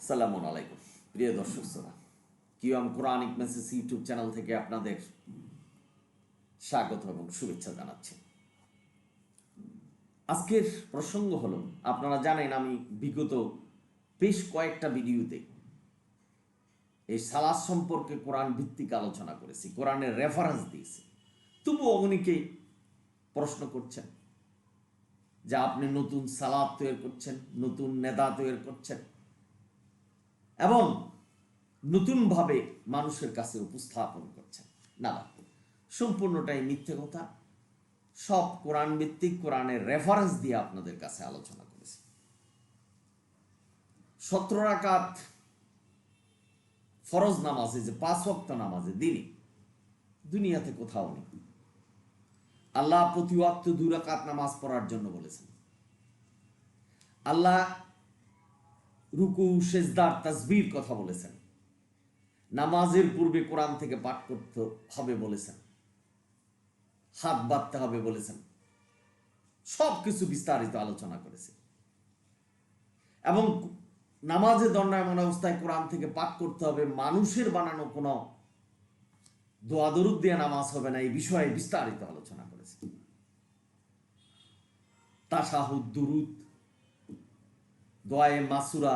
সালামু আলাইকুম প্রিয় দর্শক শ্রোতা, কিওয়াম কোরআনিক মেসেজ ইউটিউব চ্যানেল থেকে আপনাদের স্বাগত এবং শুভেচ্ছা জানাচ্ছি। আজকের প্রসঙ্গ হলো, আপনারা জানেন আমি বিগত বেশ কয়েকটা ভিডিওতে এই সালাত সম্পর্কে কোরআন ভিত্তিক আলোচনা করেছি, কোরআনের রেফারেন্স দিয়েছি। তবুও অনেকে প্রশ্ন করছেন যে আপনি নতুন সালাত তৈরি করছেন, নতুন নেতা তৈরি করছেন এবং নতুনভাবে মানুষের কাছে উপস্থাপন করছেন। না, সম্পূর্ণটাই মিথ্যে কথা। সব কোরআন ভিত্তিক, কোরআনের রেফারেন্স দিয়ে আপনাদের কাছে আলোচনা করেছি। 17 রাকাত ফরজ নামাজে, যে 5 ওয়াক্ত নামাজে দিনে দুনিয়াতে কোথাও নেই। আল্লাহ প্রতি ওয়াক্ত 2 রাকাত নামাজ পড়ার জন্য বলেছেন। আল্লাহ রুকু, সেজদার, তাসবির কথা বলেছেন। নামাজের পূর্বে কোরআন থেকে পাঠ করতে হবে বলেছেন, হাত বাঁধতে হবে বলেছেন। সব কিছু বিস্তারিত আলোচনা করেছে এবং নামাজে দণ্ডায়মান অবস্থায় কোরআন থেকে পাঠ করতে হবে। মানুষের বানানো কোনো দোয়া দরুদ দিয়ে নামাজ হবে না, এই বিষয়ে বিস্তারিত আলোচনা করেছে। তাশাহুদ, দুরুদ, দোয়ায়ে মাসুরা,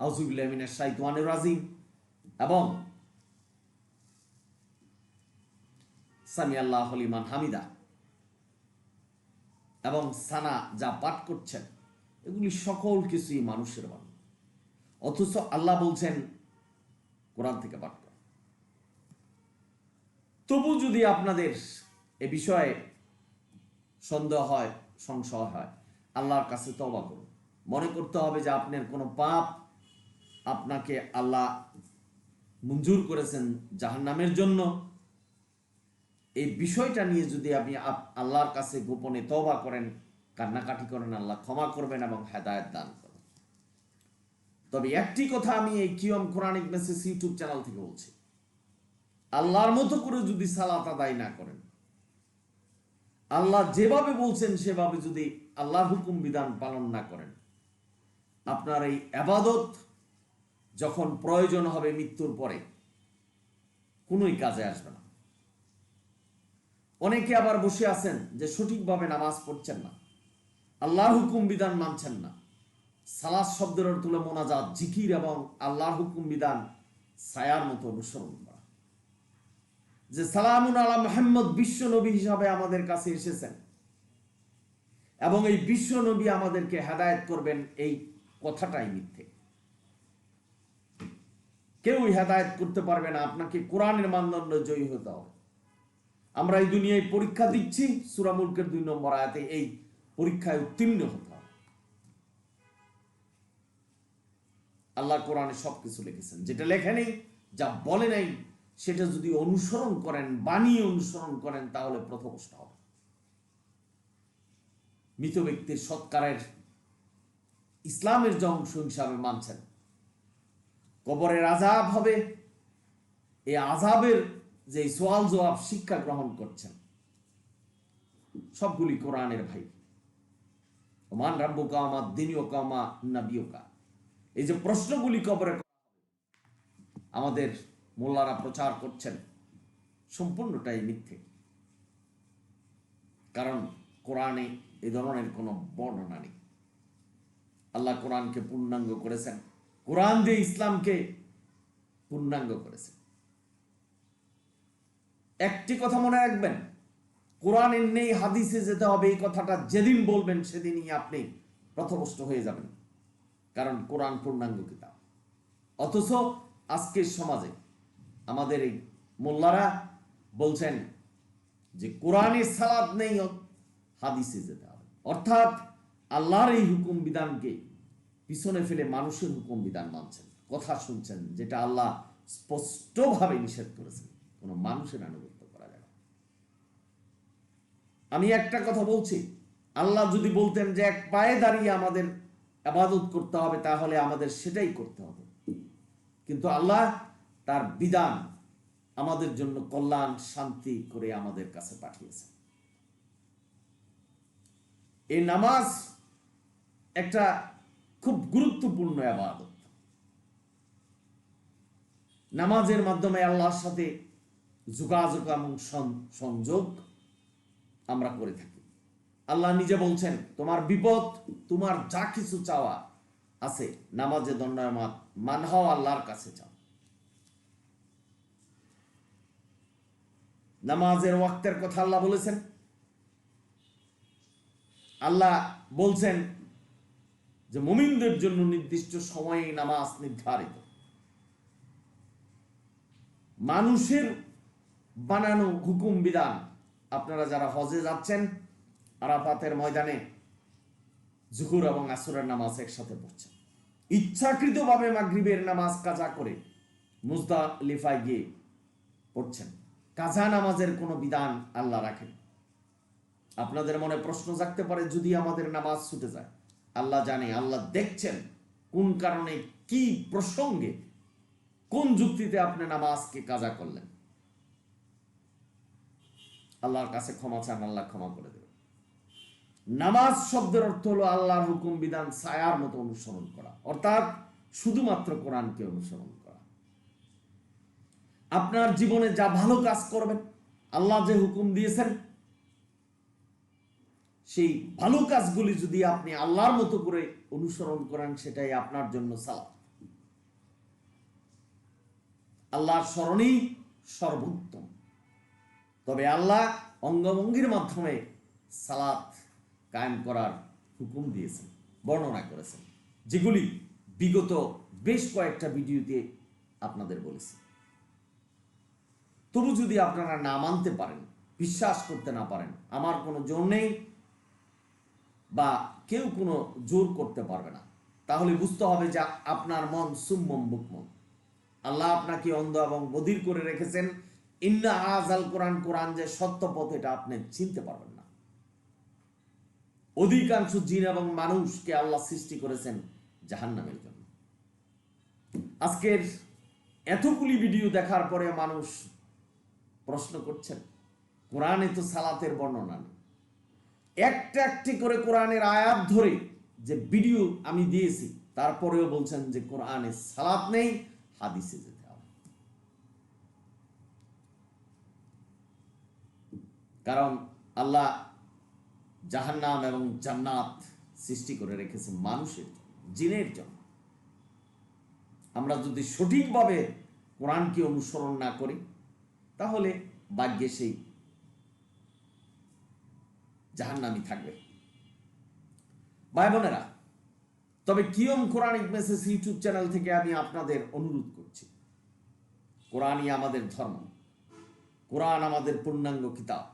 আউযুবিল্লাহি মিনাশ শাইতানির রাজিম এবং সামি আল্লাহু লিমান হামিদা এবং সানা যা পাঠ করছেন, এগুলি সকল কিছুই মানুষের বানানো। অথচ আল্লাহ বলছেন কোরআন থেকে পাঠ কর। তবু যদি আপনাদের এ বিষয়ে সন্দেহ হয়, সংশয় হয়, আল্লাহর কাছে তওবা করুন। মনে করতে হবে যে আপনার কোনো পাপ আপনাকে আল্লাহ মঞ্জুর করেছেন জাহান্নামের জন্য। এই বিষয়টা নিয়ে যদি আপনি আল্লাহর কাছে গোপনে তওবা করেন, কান্নাকাটি করেন, আল্লাহ ক্ষমা করবেন এবং হেদায়েত দান করবেন। তবে একটি কথা আমি এই কিওয়াম কোরআনিক মেসেজ ইউটিউব চ্যানেল থেকে বলছি, আল্লাহর মতো করে যদি সালাত আদায় না করেন, আল্লাহ যেভাবে বলছেন সেভাবে যদি আল্লাহর হুকুম বিধান পালন না করেন, আপনার এই ইবাদত যখন প্রয়োজন হবে মৃত্যুর পরে কোনোই কাজে আসবে না। অনেকে আবার বসে আছেন যে সঠিকভাবে নামাজ পড়ছেন না, আল্লাহর হুকুম বিধান মানছেন না। সালাত শব্দের অর্থ হলো মোনাজাত, জিকির এবং আল্লাহর হুকুম বিধান ছায়ার মতো অনুসরণ করা। যে সালামুন আলা মুহাম্মদ বিশ্ব নবী হিসাবে আমাদের কাছে এসেছেন এবং এই বিশ্ব নবী আমাদেরকে হেদায়েত করবেন, এই কথাটাই মিথ্যে। কেউই হেদায়েত করতে পারবে না। আপনাকে কোরআনের মানদণ্ড জয়ী হতে হবে। আমরা এই দুনিয়ায় পরীক্ষা দিচ্ছি, সূরা মুলকের 2 নম্বর আয়াতে এই পরীক্ষায় উত্তীর্ণ হতে হবে। আল্লাহ কোরআনে সবকিছু লিখেছেন, যেটা লেখে নেই, যা বলে নাই, সেটা যদি অনুসরণ করেন, বানিয়ে অনুসরণ করেন, তাহলে পথভ্রষ্ট হবে। মৃত ব্যক্তির সৎকারের ইসলামের যে অংশ হিসাবে মানছেন। কবরের আযাব হবে, এই আযাবের যে সওয়াল জবাব শিক্ষা গ্রহণ করছেন, সবগুলি কোরআনের ভাই। ওমান রাব্বুকা ওমা দীনুকা ওমা নাবিয়ুকা, এই যে প্রশ্নগুলি কবরে আমাদের মোল্লারা প্রচার করছেন, সম্পূর্ণটাই মিথ্যে। কারণ কোরআনে এই ধরনের কোনো বর্ণনা নেই। আল্লাহ কোরআনকে পূর্ণাঙ্গ করেছেন, কোরআন দিয়ে ইসলামকে পূর্ণাঙ্গ করেছেন। একটি কথা মনে রাখবেন, কোরআনের নেই হাদিসে যেতে হবে, এই কথাটা যেদিন বলবেন সেদিনই আপনি পথভ্রষ্ট হয়ে যাবেন। কারণ কোরআন পূর্ণাঙ্গ কিতাব। অথচ আজকের সমাজে আমাদের এই মোল্লারা বলছেন যে কোরআনে সালাত নেই, হাদিসে যেতে হবে। অর্থাৎ আল্লাহর এই হুকুম বিধানকে পিছনে ফেলে মানুষের হুকুম বিধান মানছেন, কথা শুনছেন, যেটা আল্লাহ স্পষ্টভাবে নিষেধ করেছেন। কোনো মানুষের আনুগত্য করা যাবে না। আমি একটা কথা বলছি, আল্লাহ যদি বলতেন যে এক পায়ে দাঁড়িয়ে আমাদের ইবাদত করতে হবে, তাহলে আমাদের সেটাই করতে হবে। কিন্তু আল্লাহ তার বিধান আমাদের জন্য কল্যাণ, শান্তি করে আমাদের কাছে পাঠিয়েছেন। এই নামাজ একটা খুব গুরুত্বপূর্ণ ইবাদত। নামাজের মাধ্যমে আল্লাহর সাথে যোগাযোগ এবং সংযোগ আমরা করে থাকি। আল্লাহ নিজে বলছেন, তোমার বিপদ, তোমার যা কিছু চাওয়া আছে নামাজে দণ্ডায়মান মান হও, আল্লাহর কাছে চাও। নামাজের ওয়াক্তের কথা আল্লাহ বলেছেন। আল্লাহ বলছেন যে মুমিনদের জন্য নির্দিষ্ট সময়ে নামাজ নির্ধারিত। মানুষের বানানো হুকুম বিধান। আপনারা যারা হজে যাচ্ছেন, আরাফাতের ময়দানে জুহুর এবং আসরের নামাজ একসাথে পড়ছেন, ইচ্ছাকৃতভাবে মাগরিবের নামাজ কাজা করে মুজদালিফায় গিয়ে পড়ছেন। কাজা নামাজের কোনো বিধান আল্লাহ রাখেন। আপনাদের মনে প্রশ্ন জাগতে পারে, যদি আমাদের নামাজ ছুটে যায়। আল্লাহ জানে, আল্লাহ দেখছেন কোন কারণে, কি প্রসঙ্গে, কোন যুক্তিতে আপনি নামাজকে কাজা করলেন। আল্লাহর কাছে ক্ষমা চান, আল্লাহ ক্ষমা করে দেবেন। নামাজ শব্দের অর্থ হলো আল্লাহর হুকুম বিধান ছায়ার মতো অনুসরণ করা, অর্থাৎ শুধুমাত্র কোরআনকে অনুসরণ করা। আপনার জীবনে যা ভালো কাজ করবেন, আল্লাহ যে হুকুম দিয়েছেন, সেই ভালো কাজগুলি যদি আপনি আল্লাহর মতো করে অনুসরণ করেন, সেটাই আপনার জন্য সালাত। আল্লাহর স্মরণই সর্বোত্তম। তবে আল্লাহ অঙ্গভঙ্গির মাধ্যমে সালাত কায়েম করার হুকুম দিয়েছেন, বর্ণনা করেছেন, যেগুলি বিগত বেশ কয়েকটা ভিডিওতে আপনাদের বলেছি। তবু যদি আপনারা না মানতে পারেন, বিশ্বাস করতে না পারেন, আমার কোনো জোর নেই বা কেউ কোনো জোর করতে পারবে না, তাহলে বুঝতে হবে যে আপনার মন সুম্মম বুকমম। আল্লাহ আপনাকে অন্ধ এবং বধির করে রেখেছেন। ইন্না আযাল কোরআন, কোরআন যে সত্য পথ, এটা আপনি চিনতে পারবেন না। অধিকাংশ জিন এবং মানুষকে আল্লাহ সৃষ্টি করেছেন জাহান্নামের জন্য। আজকের এতগুলি ভিডিও দেখার পরে মানুষ প্রশ্ন করছেন, কোরআনে তো সালাতের বর্ণনা নেই। একটা একটি করে কোরআনের আয়াত ধরে যে ভিডিও আমি দিয়েছি, তারপরেও বলছেন যে কোরআনে সালাত নেই, হাদিসে যেতে হবে। কারণ আল্লাহ জাহান্নাম এবং জান্নাত সৃষ্টি করে রেখেছে মানুষের জন্য, জিনের জন্য। আমরা যদি সঠিকভাবে কোরআনকে অনুসরণ না করি, তাহলে ভাগ্যে সেই জাহান্নামই থাকবে। ভাই বোনেরা, তবে কিয়ম কোরআনিক মেসেজ ইউটিউব চ্যানেল থেকে আমি আপনাদের অনুরোধ করছি, কোরআনই আমাদের ধর্ম, কোরআন আমাদের পূর্ণাঙ্গ কিতাব,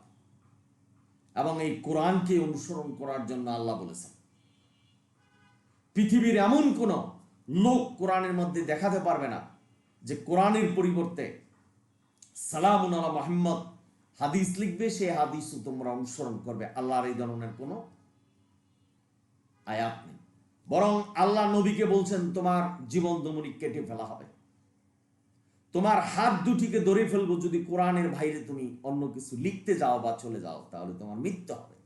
এবং এই কোরআনকে অনুসরণ করার জন্য আল্লাহ বলেছেন। পৃথিবীর এমন কোন লোক কোরআনের মধ্যে দেখাতে পারবে না যে কোরআনের পরিবর্তে সালামুন আলা মুহাম্মদ হাদিস লিখবে, সেই হাদিসও তোমরা অনুসরণ করবে। আল্লাহর এই ধরনের কোনো আয়াত নেই। বরং আল্লাহ নবীকে বলছেন, তোমার জীবন দমনি কেটে ফেলা হবে, তোমার হাত দুটিকে ধরে ফেলবো যদি কোরআনের বাইরে তুমি অন্য কিছু লিখতে যাও বা চলে যাও, তাহলে তোমার মৃত্যু হবে।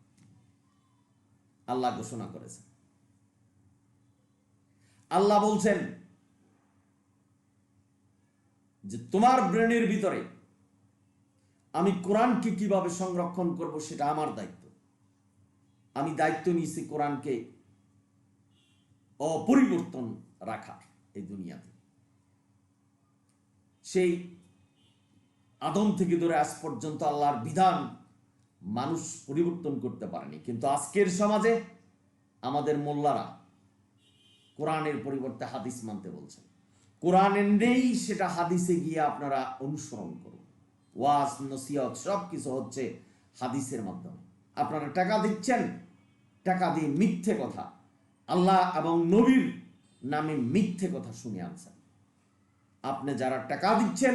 আল্লাহ ঘোষণা করেছেন। আল্লাহ বলছেন যে তোমার ব্রেনের ভিতরে আমি কোরআনকে কিভাবে সংরক্ষণ করব, সেটা আমার দায়িত্ব। আমি দায়িত্ব নিয়েছি কোরআনকে অপরিবর্তন রাখার এই দুনিয়াতে। সেই আদম থেকে ধরে আজ পর্যন্ত আল্লাহর বিধান মানুষ পরিবর্তন করতে পারেনি, কিন্তু আজকের সমাজে আমাদের মোল্লারা কোরআনের পরিবর্তে হাদিস মানতে বলছেন। কোরআনের নেই, সেটা হাদিসে গিয়ে আপনারা অনুসরণ করুন। ওয়াজ নসিহত সব কিছু হচ্ছে হাদিসের মাধ্যমে। আপনারা টাকা দিচ্ছেন, টাকা দিয়ে মিথ্যে কথা, আল্লাহ এবং নবীর নামে মিথ্যে কথা শুনে আনছেন। আপনি যারা টাকা দিচ্ছেন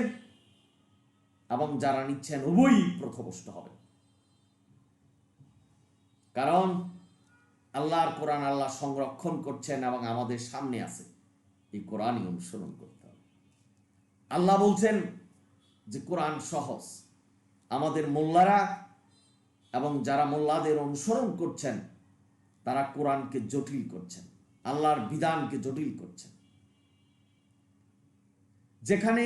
এবং যারা নিচ্ছেন, উভয়ই পথভ্রষ্ট হবে। কারণ আল্লাহর কোরআন আল্লাহ সংরক্ষণ করছেন এবং আমাদের সামনে আছে, এই কোরআনই অনুসরণ করতে হবে। আল্লাহ বলছেন যে কোরআন সহজ। আমাদের মোল্লারা এবং যারা মোল্লাদের অনুসরণ করছেন, তারা কোরআনকে জটিল করছেন, আল্লাহর বিধানকে জটিল করছেন। যেখানে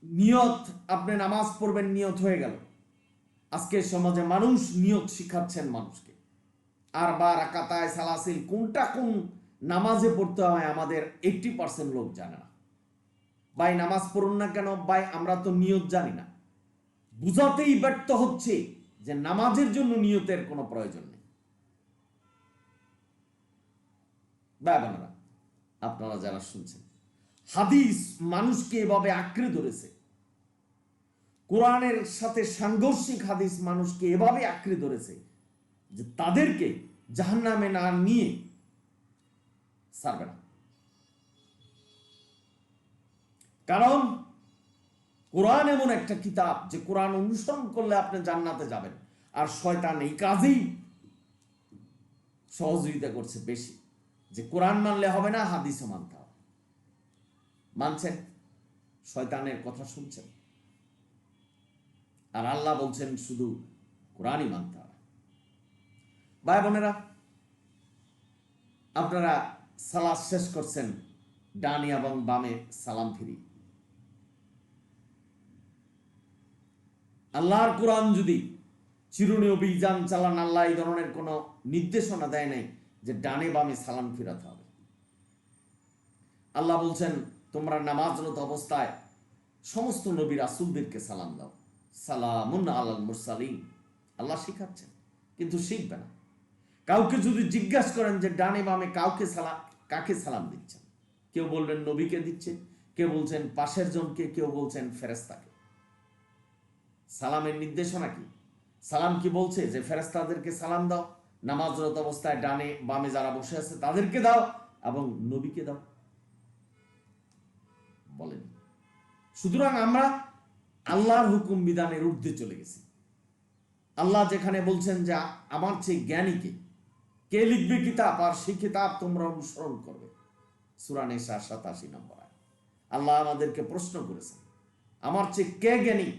নিয়ত, আপনি নামাজ পড়বেন, নিয়ত হয়ে গেল। আজকের সমাজে মানুষ নিয়ত শিখাচ্ছেন মানুষকে। আর বা রাকাতায় সালাসিল কোনটা কোন নামাজে পড়তে হয় আমাদের 80% লোক জানে না। ভাই নামাজ পড়ুন না কেন? ভাই আমরা তো নিয়ত জানি না। বুঝাতেই ব্যর্থ হচ্ছে যে নামাজের জন্য নিয়তের কোনো প্রয়োজন নেই। ভাই বোনেরা, আপনারা যারা শুনছেন, হাদিস মানুষকে এভাবে আঁকড়ে ধরেছে, কোরআনের সাথে সাংঘর্ষিক হাদিস মানুষকে এভাবে আঁকড়ে ধরেছে যে তাদেরকে জাহান্নামে না নিয়ে ছাড়বে না। কারণ কোরআন এমন একটা কিতাব যে কোরআন অনুসরণ করলে আপনি জান্নাতে যাবেন। আর শয়তান এই কাজেই সহযোগিতা করছে বেশি, যে কোরআন মানলে হবে না, হাদিসও মানতে হবে। মানছেন? শয়তানের কথা শুনছেন। আর আল্লাহ বলছেন শুধু কোরআনই মানতে হবে। ভাই বোনেরা, আপনারা সালাত শেষ করছেন, ডানে এবং বামে সালাম ফিরি। আল্লাহর কোরআন যদি চিরুনি অভিযান চালান, আল্লাহ এই ধরনের কোনো নির্দেশনা দেয় নাই যে ডানে বামে সালাম ফিরাতে হবে। আল্লাহ বলছেন তোমরা নামাজরত অবস্থায় সমস্ত নবী রাসূলদেরকে সালাম দাও, সালামুন আলাল মুরসালিন। আল্লাহ শিখাচ্ছেন, কিন্তু শিখবে না। কাউকে যদি জিজ্ঞাসা করেন যে ডানে বামে কাকে সালাম দিচ্ছেন, কেউ বলবেন নবীকে দিচ্ছে, কেউ বলছেন পাশের জনকে, কেউ বলছেন ফেরেশতাকে। সালামের নির্দেশনা কি? সালাম কি বলছে যে ফেরেশতাদেরকে সালাম দাও, নামাজরত অবস্থায় ডানে বামে যারা বসে আছে তাদেরকে দাও এবং নবীকে দাও? বলেন। সুতরাং আমরা আল্লাহর হুকুম বিধানের ঊর্ধ্বে চলে গেছি। আল্লাহ যেখানে বলছেন যে আমার চেয়ে জ্ঞানীকে কে লিখবে কিতাব, আর সেই কিতাব তোমরা অনুসরণ করবে, সূরা নিসা 87 নম্বর আয়াত। আল্লাহ আমাদেরকে প্রশ্ন করেছেন আমার চেয়ে কে জ্ঞানী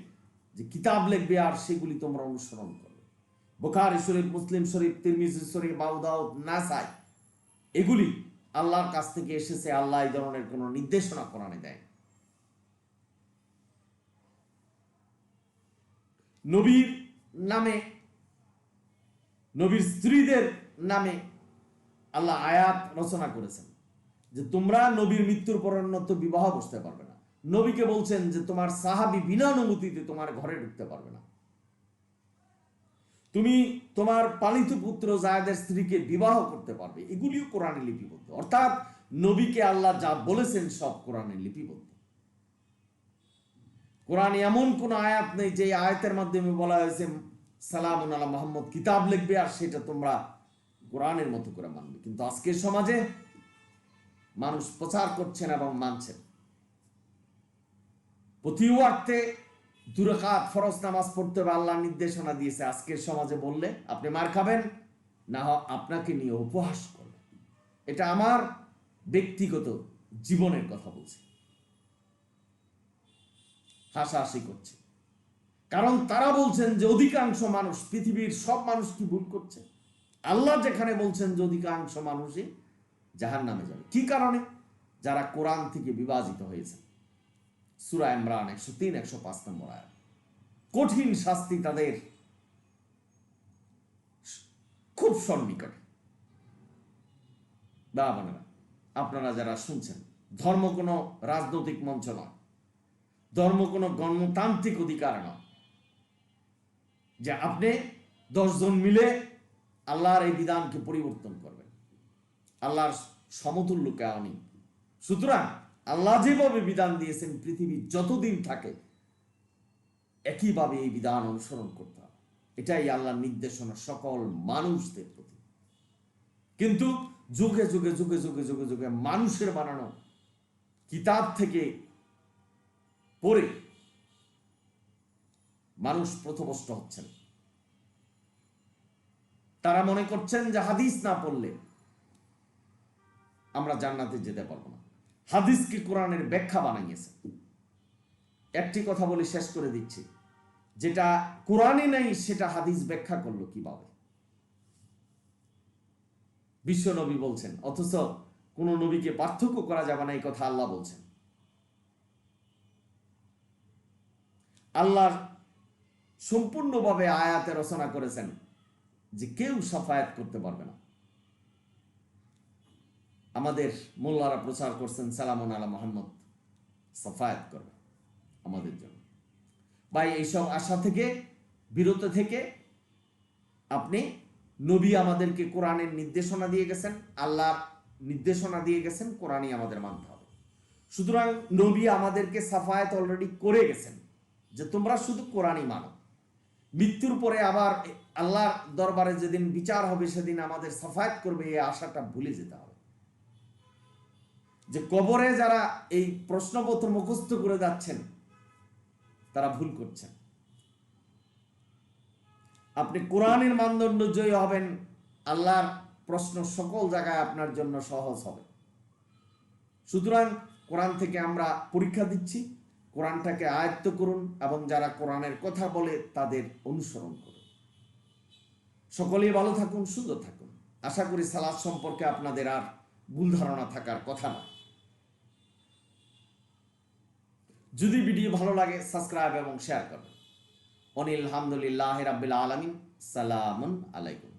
যে কিতাব লিখবে আর সেগুলি তোমরা অনুসরণ করবে। বুখারী শরীফ, মুসলিম শরীফ, তিরমিজি শরীফ, আবু দাউদ, নাসাই, এগুলি আল্লাহর কাছ থেকে এসেছে। আল্লাহ এই ধরনের কোনো নির্দেশনা কোরআনে দেয়। নবীর নামে, নবীর স্ত্রীদের নামে আল্লাহ আয়াত রচনা করেছেন যে তোমরা নবীর মৃত্যুর পর অন্যত্র বিবাহ বসতে পারবে না। নবীকে বলছেন যে তোমার সাহাবী বিনা অনুমতিতে তোমার ঘরে ঢুকতে পারবে না। তুমি তোমার পালিত পুত্র জায়েদের স্ত্রীকে বিবাহ করতে পারবে। এগুলিও কোরআনে লিপিবদ্ধ। অর্থাৎ নবীকে আল্লাহ যা বলেছেন সব কোরআনে লিপিবদ্ধ। কোরআনে এমন কোন আয়াত নেই যে আয়াতের মাধ্যমে বলা হয়েছে সালামুন আলা মুহাম্মদ কিতাব লিখবে আর সেটা তোমরা কোরআনের মতো করে মানবে। কিন্তু আজকের সমাজে মানুষ প্রচার করছেন এবং মানছেন। প্রতি ওয়াক্তে 2 রাকাত ফরজ নামাজ পড়তে হবে, আল্লাহ নির্দেশনা দিয়েছে। আজকের সমাজে বললে আপনি মার খাবেন, না আপনাকে নিয়ে উপহাস করবে। এটা আমার ব্যক্তিগত জীবনের কথা বলছি, হাসাহাসি করছে। কারণ তারা বলছেন যে অধিকাংশ মানুষ, পৃথিবীর সব মানুষ কি ভুল করছে? আল্লাহ যেখানে বলছেন যে অধিকাংশ মানুষই জাহান্নামে যাবে। কি কারণে? যারা কোরআন থেকে বিভাজিত হয়েছে। সূরা ইমরান 103, 105 নম্বর আয়াত। কঠিন শাস্তি তাদের খুব সন্নিকটে। বাবারা, আপনারা যারা শুনছেন, ধর্ম কোনো রাজনৈতিক মঞ্চ নয়, ধর্ম কোনো গণতান্ত্রিক অধিকার নয় যে আপনি 10 জন মিলে আল্লাহর এই বিধানকে পরিবর্তন করবেন। আল্লাহর সমতুল্য কেউ নেই। সুতরাং আল্লাহ যেভাবে বিধান দিয়েছেন পৃথিবী যতদিন থাকে একইভাবে এই বিধান অনুসরণ করতে হবে। এটাই আল্লাহর নির্দেশনা সকল মানুষদের প্রতি। কিন্তু যুগে যুগে যুগে যুগে যুগে যুগে মানুষের বানানো কিতাব থেকে পড়ে মানুষ পথভ্রষ্ট হচ্ছেন। তারা মনে করছেন যে হাদিস না পড়লে আমরা জান্নাতে যেতে পারবো না। হাদিসকে কোরআনের ব্যাখ্যা বানাইয়েছে। একটি কথা বলে শেষ করে দিচ্ছি, যেটা কোরআনে নাই সেটা হাদিস ব্যাখ্যা করলো কিভাবে? বিশ্ব নবী বলছেন, অথচ কোন নবীকে পার্থক্য করা যাবে না এই কথা আল্লাহ বলছেন। আল্লাহ সম্পূর্ণভাবে আয়াতে রচনা করেছেন যে কেউ সাফায়াত করতে পারবে না। আমাদের মোল্লারা প্রচার করছেন সালামুন আলা মোহাম্মদ, সাফায়াত করবে আমাদের জন্য। ভাই এইসব আশা থেকে বিরত থেকে আপনি, নবী আমাদেরকে কোরআনের নির্দেশনা দিয়ে গেছেন, আল্লাহর নির্দেশনা দিয়ে গেছেন, কোরআনই আমাদের মানতে হবে। সুতরাং নবী আমাদেরকে সাফায়াত অলরেডি করে গেছেন যে তোমরা শুধু কোরআনই মানো। মৃত্যুর পরে আবার আল্লাহর দরবারে যেদিন বিচার হবে সেদিন আমাদের সাফায়াত করবে, এই আশাটা ভুলে যেতে হবে। যে কবরে যারা এই প্রশ্নপত্র মুখস্থ করে যাচ্ছেন তারা ভুল করছেন। আপনি কোরআনের মানদণ্ড জয়ী হবেন, আল্লাহর প্রশ্ন সকল জায়গায় আপনার জন্য সহজ হবে। সুতরাং কোরআন থেকে আমরা পরীক্ষা দিচ্ছি, কোরআনটাকে আয়ত্ত করুন এবং যারা কোরআনের কথা বলে তাদের অনুসরণ করুন। সকলেই ভালো থাকুন, সুন্দর থাকুন। আশা করি সালাত সম্পর্কে আপনাদের আর ভুল ধারণা থাকার কথা না। যদি ভিডিও ভালো লাগে সাবস্ক্রাইব এবং শেয়ার করবেন। অনিল হামদুলিল্লাহ রাব্বিল আলামিন। সালামুন আলাইকুম।